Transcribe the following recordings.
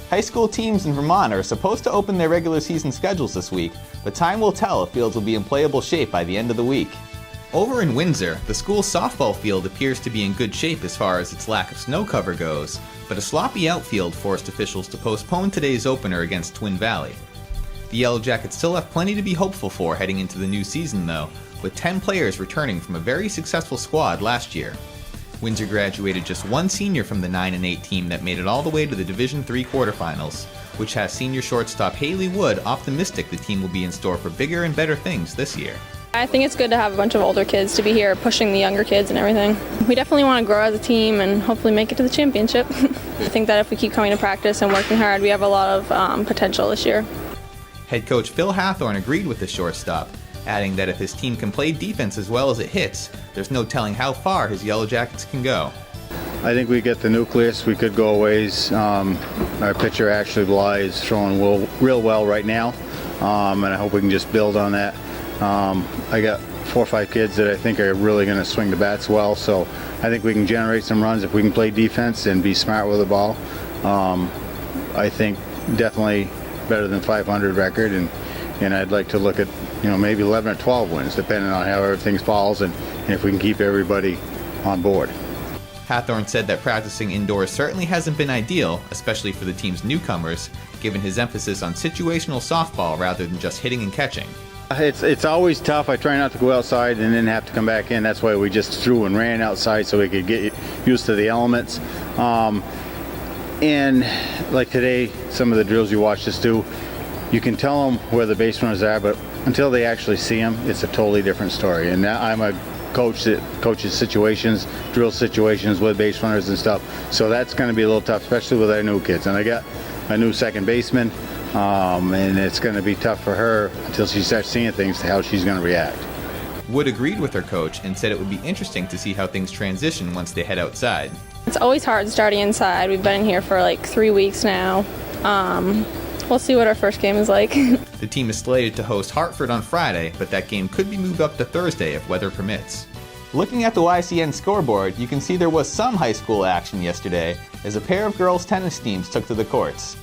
High school teams in Vermont are supposed to open their regular season schedules this week, but time will tell if fields will be in playable shape by the end of the week. Over in Windsor, the school's softball field appears to be in good shape as far as its lack of snow cover goes, but a sloppy outfield forced officials to postpone today's opener against Twin Valley. The Yellow Jackets still have plenty to be hopeful for heading into the new season though, with 10 players returning from a very successful squad last year. Windsor graduated just one senior from the 9-8 team that made it all the way to the Division III quarterfinals, which has senior shortstop Haley Wood optimistic the team will be in store for bigger and better things this year. I think it's good to have a bunch of older kids to be here pushing the younger kids and everything. We definitely want to grow as a team and hopefully make it to the championship. I think that if we keep coming to practice and working hard, we have a lot of potential this year. Head coach Phil Hathorn agreed with the shortstop, adding that if his team can play defense as well as it hits, there's no telling how far his Yellow Jackets can go. I think we get the nucleus. We could go a ways. Our pitcher, Ashley Bly, is throwing real well right now, and I hope we can just build on that. I got 4 or 5 kids that I think are really going to swing the bats well, so I think we can generate some runs if we can play defense and be smart with the ball. I think definitely better than 500 record, and I'd like to look at maybe 11 or 12 wins, depending on how everything falls and if we can keep everybody on board. Hathorn said that practicing indoors certainly hasn't been ideal, especially for the team's newcomers, given his emphasis on situational softball rather than just hitting and catching. It's always tough. I try not to go outside and then have to come back in. That's why we just threw and ran outside so we could get used to the elements. And like today, some of the drills you watch us do, you can tell them where the base runners are, but until they actually see them, it's a totally different story. And I'm a coach that coaches situations, drill situations with base runners and stuff. So that's going to be a little tough, especially with our new kids. And I got a new second baseman, and it's going to be tough for her until she starts seeing things, how she's going to react. Wood agreed with her coach and said it would be interesting to see how things transition once they head outside. It's always hard starting inside. We've been in here for like 3 weeks now. We'll see what our first game is like. The team is slated to host Hartford on Friday, but that game could be moved up to Thursday if weather permits. Looking at the YCN scoreboard, you can see there was some high school action yesterday as a pair of girls' tennis teams took to the courts.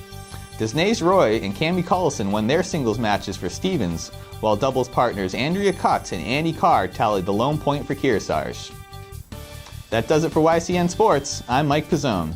Desnaise Roy and Cami Collison won their singles matches for Stevens, while doubles partners Andrea Cutts and Andy Carr tallied the lone point for Kearsarge. That does it for YCN Sports. I'm Mike Pizzone.